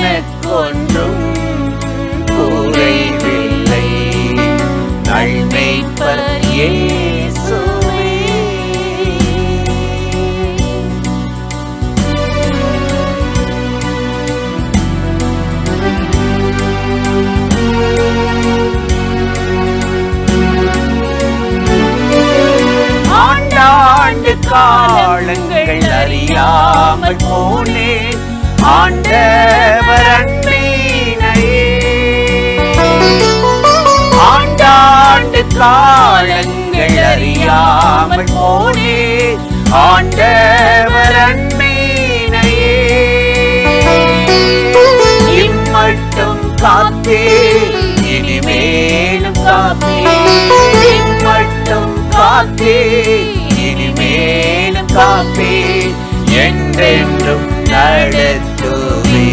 எனக்கொன்றும் குறைவில்லை. நல்மேய்ப்பர் இயேசுவே. ஆண்டாண்டு காலங்கள் அறியாமல் போனேன் ஆண்டவர் அன்பினையே. ஆண்டாண்டு காலங்கள் அறியாமல் போனேன் ஆண்டவர் அன்பினையே. இம்மட்டும் காத்தே இனிமேலும் காத்தே. இம்மட்டும் காத்தே இனிமேலும் காப்பே. என்றென்றும் நடத்துவே.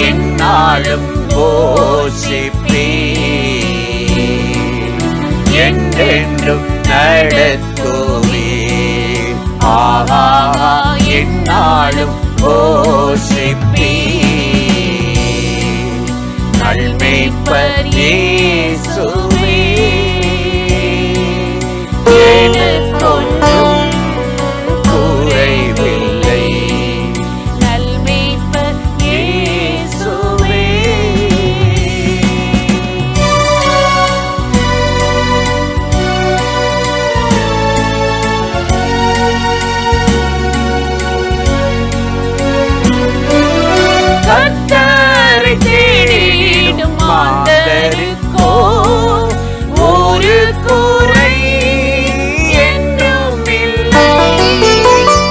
என்னாலும் போஷிப்பே. என்றென்றும் நடத்துவே. என்னாலும் போஷிப்பே. நல்மேய்ப்பர் இயேசுவே. எனக்கொன்றும் குறைவில்லை. நல்மேய்ப்பர் இயேசுவே. கர்த்தரை தேடிடும் மாந்தருக்கோ ஒரு குறை என்றும் இல்லை.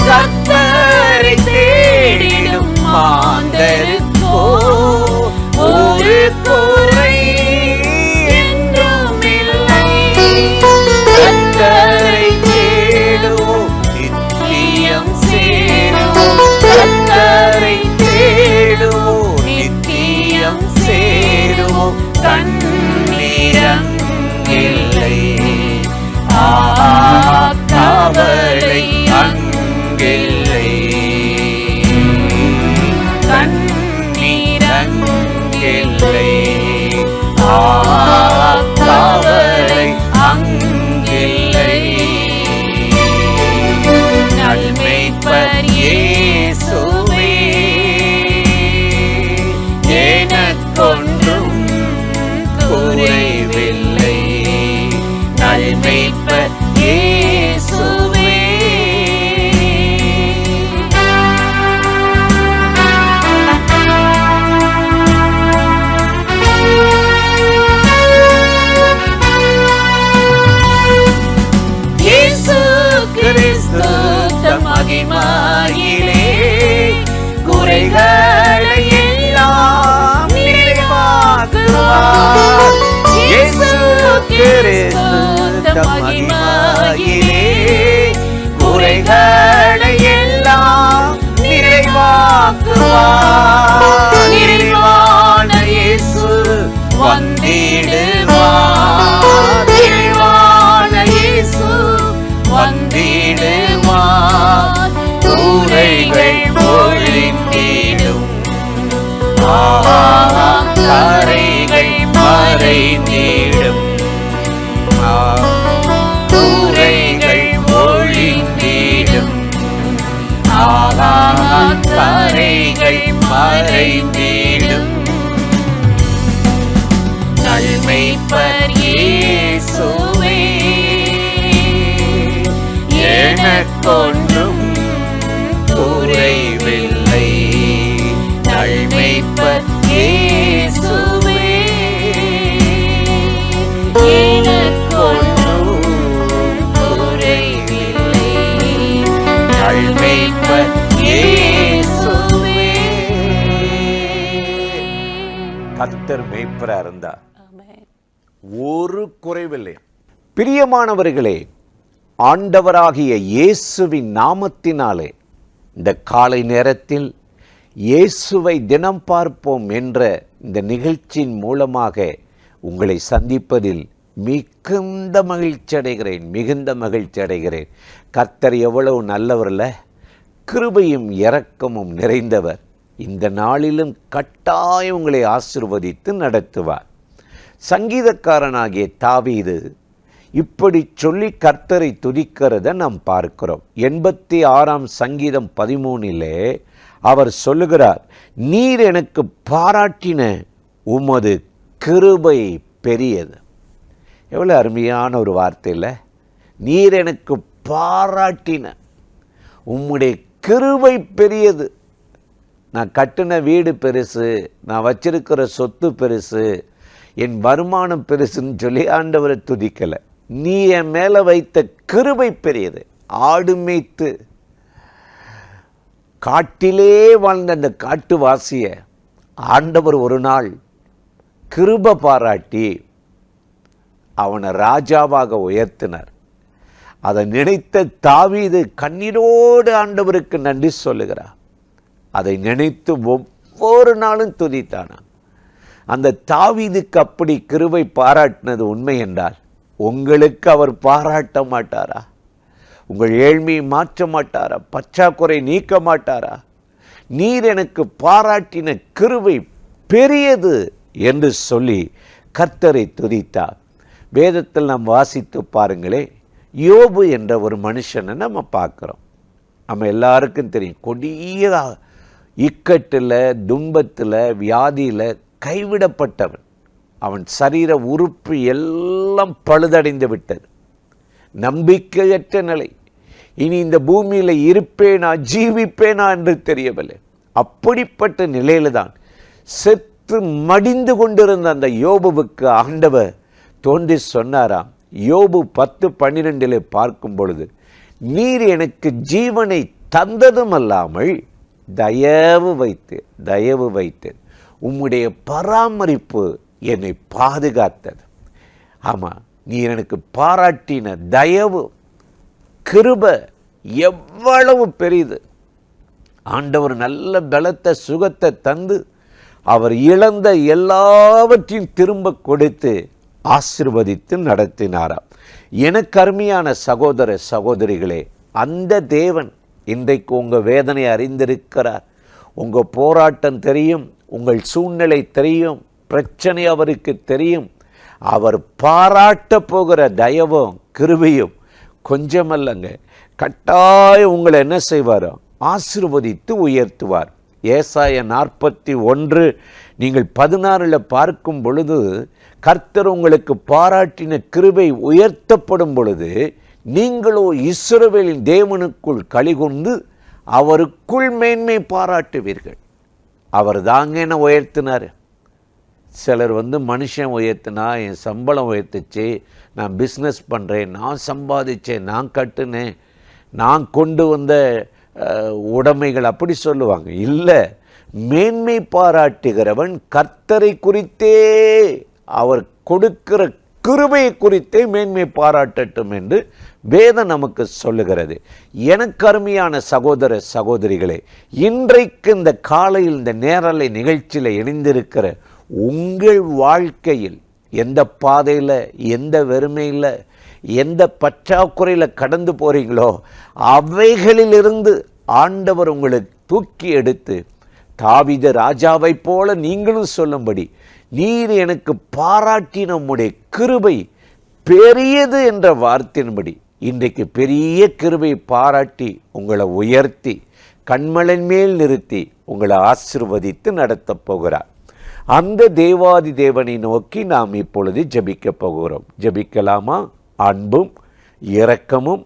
கர்த்தரை தேடிடும் மாந்தருக்கோ ஒரு குறை என்றும் இல்லை. கர்த்தரை தேடுவோம் நித்தியம் சேருவோம். கர்த்தரை தேடுவோம் நித்தியம் சேருவோம். கண்ணீரங்கில்லை கவலை அங்கில்லை. கண்ணீரங்கில்லை கவலை அங்கில்லை. நல்மேய்ப்பர் இயேசுவே. எனக்கொன்றும் குறைவில்லை. நல்மேய்ப்பர் இயேசுவே. இயேசு கிறிஸ்து தம் மகிமையிலே குறைகளை எல்லாம் நிறைவாக்குவார். இயேசு கிறிஸ்து தம் மகிமையிலே குறைகளை எல்லாம் நிறைவாக்குவார். நிறைவான இயேசு வந்திடுவார். நிறைவான இயேசு வந்திடுவார். குறைகள் ஒழிந்திடும். கரைகள் மறைந்திடும். குறைகள் ஒழிந்திடும். கரைகள் மறைந்திடும். நல்மேய்ப்பர் இயேசுவே. எனக்கொன்றும் குறைவில்லை. நல்மேய்ப்பர் இயேசுவே. எனக்கொன்றும் குறைவில்லை. நல்மேய்ப்பர் இயேசுவே. கர்த்தர் மேய்ப்பரா இருந்தா ஒரு குறைவில்லை. பிரியமானவர்களே, ஆண்டவராகிய இயேசுவின் நாமத்தினாலே இந்த காலை நேரத்தில் இயேசுவை தினம் பார்ப்போம் என்ற இந்த நிகழ்ச்சியின் மூலமாக உங்களை சந்திப்பதில் மிகுந்த மகிழ்ச்சி அடைகிறேன். கர்த்தர் எவ்வளவு நல்லவர்ல, கிருபையும் இரக்கமும் நிறைந்தவர். இந்த நாளிலும் கட்டாயம் உங்களை ஆசீர்வதித்து நடத்துவார். சங்கீதக்காரனாகிய தாவீது இப்படி சொல்லி கர்த்தரை துதிக்கிறத நாம் பார்க்கிறோம். 86ஆம் சங்கீதம் 13 அவர் சொல்லுகிறார், நீர் எனக்கு பாராட்டின உமது கிருபை பெரியது. எவ்வளோ அருமையான ஒரு வார்த்தையில், நீர் எனக்கு பாராட்டின உம்முடைய கிருபை பெரியது. நான் கட்டின வீடு பெருசு, நான் வச்சிருக்கிற சொத்து பெருசு, என் வருமானம் பெருசுன்னு சொல்லி ஆண்டவரை துதிக்கலை. நீ என் மேலே வைத்த கிருபை பெரியது. ஆடு மேய்த்து காட்டிலே வாழ்ந்த அந்த காட்டுவாசிய ஆண்டவர் ஒரு நாள் கிருபை பாராட்டி அவனை ராஜாவாக உயர்த்தினார். அதை நினைத்த தாவீது கண்ணீரோடு ஆண்டவருக்கு நன்றி சொல்லுகிறார். அதை நினைத்து ஒவ்வொரு நாளும் துதித்தானா. அந்த தாவீதுக்கு அப்படி கிருபை பாராட்டினது உண்மை என்றால் உங்களுக்கு அவர் பாராட்ட மாட்டாரா? உங்கள் ஏழ்மையை மாற்ற மாட்டாரா? பற்றாக்குறை நீக்க மாட்டாரா? நீர் எனக்கு பாராட்டின கிருபை பெரியது என்று சொல்லி கர்த்தரை துதித்தார். வேதத்தில் நாம் வாசித்து பாருங்களே, யோபு என்ற ஒரு மனுஷனை நம்ம பார்க்குறோம். நம்ம எல்லாருக்கும் தெரியும், கொடிய இக்கட்டில், துன்பத்தில், வியாதியில் கைவிடப்பட்டவன். அவன் சரீர உறுப்பு எல்லாம் பழுதடைந்து விட்டது. நம்பிக்கையற்ற நிலை. இனி இந்த பூமியில் இருப்பேனா ஜீவிப்பேனா என்று தெரியவில்லை. அப்படிப்பட்ட நிலையில தான் செத்து மடிந்து கொண்டிருந்த அந்த யோபுவுக்கு ஆண்டவர் தோன்றி சொன்னாராம். யோபு 10:12 பார்க்கும் பொழுது, நீர் எனக்கு ஜீவனை தந்ததும் அல்லாமல் தயவு வைத்து உம்முடைய பராமரிப்பு என்னை பாதுகாத்தது. ஆமாம், நீர் எனக்கு பாராட்டின தயவு கிருபை எவ்வளவு பெரிது. ஆண்டவர் நல்ல பலத்தை சுகத்தை தந்து அவர் இழந்த எல்லாவற்றையும் திரும்ப கொடுத்து ஆசீர்வதித்து நடத்தினாராம். எனக்கு அருமையான சகோதர சகோதரிகளே, அந்த தேவன் இன்றைக்கு உங்கள் வேதனை அறிந்திருக்கிறார். உங்கள் போராட்டம் தெரியும், உங்கள் சூழ்நிலை தெரியும், பிரச்சனை அவருக்கு தெரியும். அவர் பாராட்ட போகிற தயவும் கிருபையும் கொஞ்சமல்லங்க, கட்டாயம் உங்களை என்ன செய்வாரோ ஆசீர்வதித்து உயர்த்துவார். ஏசாயா 41 நீங்கள் 16 பார்க்கும் பொழுது, கர்த்தர் உங்களுக்கு பாராட்டின கிருபை உயர்த்தப்படும் பொழுது நீங்களோ இஸ்ரவேலின் தேவனுக்குள் களிகொண்டு அவருக்குள் மேன்மை பாராட்டுவீர்கள். அவர் தாங்க என்ன உயர்த்தினார். சிலர் மனுஷன் உயர்த்தினா, என் சம்பளம் உயர்த்துச்சு, நான் பிஸ்னஸ் பண்ணுறேன், நான் சம்பாதிச்சேன், நான் கட்டுனேன், நான் கொண்டு வந்த உடைமைகள் அப்படி சொல்லுவாங்க. இல்லை, மேன்மை பாராட்டுகிறவன் கர்த்தரை குறித்தே, அவர் கொடுக்கிற கிருபையை குறித்தே மேன்மை பாராட்டட்டும் என்று வேதம் நமக்கு சொல்லுகிறது. எனக்கு அருமையான சகோதர சகோதரிகளே, இன்றைக்கு இந்த காலையில் இந்த நேரலை நிகழ்ச்சியில் இணைந்திருக்கிற உங்கள் வாழ்க்கையில் எந்த பாதையில், எந்த வெறுமையில், எந்த பற்றாக்குறையில் கடந்து போகிறீங்களோ அவைகளிலிருந்து ஆண்டவர் உங்களை தூக்கி எடுத்து தாவீது ராஜாவை போல நீங்களும் சொல்லும்படி, நீர் எனக்கு பாராட்டின உம்முடைய கிருபை பெரியது என்ற வார்த்தையின்படி இன்றைக்கு பெரிய கிருபை பாராட்டி உங்களை உயர்த்தி கண்மலன் மேல் நிறுத்தி உங்களை ஆசீர்வதித்து நடத்தப் போகிறார். அந்த தேவாதி தேவனை நோக்கி நாம் இப்பொழுது ஜெபிக்க போகிறோம். ஜெபிக்கலாமா? அன்பும் இரக்கமும்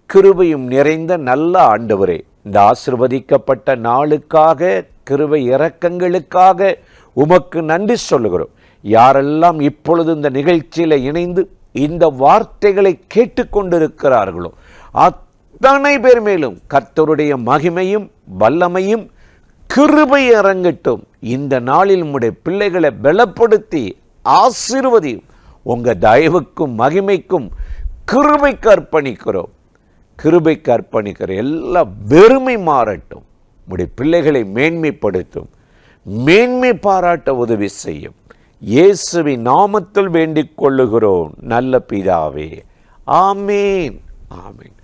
கிருபையும் நிறைந்த நல்ல ஆண்டவரே, இந்த ஆசீர்வதிக்கப்பட்ட நாளுக்காக, கிருபை இரக்கங்களுக்காக உமக்கு நன்றி சொல்லுகிறோம். யாரெல்லாம் இப்பொழுது இந்த நிகழ்ச்சியில் இணைந்து இந்த வார்த்தைகளை கேட்டுக்கொண்டிருக்கிறார்களோ அத்தனை பேர் மேலும் கர்த்தருடைய மகிமையும் வல்லமையும் கிருபை இறங்கட்டும். இந்த நாளில் உம்முடைய பிள்ளைகளை பலப்படுத்தி ஆசீர்வதியும். உங்கள் தயவுக்கும் மகிமைக்கும் கிருபைக்கு அர்ப்பணிக்கிறோம். கிருபைக்கு அர்ப்பணிக்கிற எல்லா வெறுமை மாறட்டும். உம்முடைய பிள்ளைகளை மேன்மைப்படுத்தும், மேன்மை பாராட்ட உதவி செய்யும். இயேசுவின் நாமத்தில் வேண்டிக் கொள்ளுகிறோம் நல்ல பிதாவே, ஆமேன், ஆமேன்.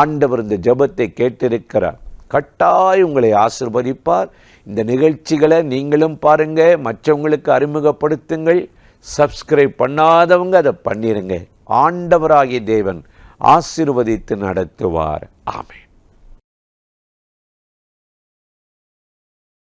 ஆண்டவர் இந்த ஜெபத்தை கேட்டிருக்கிறார். கட்டாயம் உங்களை ஆசீர்வதிப்பார். இந்த நிகழ்ச்சிகளை நீங்களும் பாருங்க, மற்றவங்களுக்கு அறிமுகப்படுத்துங்கள். சப்ஸ்கிரைப் பண்ணாதவங்க அதை பண்ணிருங்க. ஆண்டவராகிய தேவன் ஆசீர்வதித்து நடத்துவார். ஆமென்.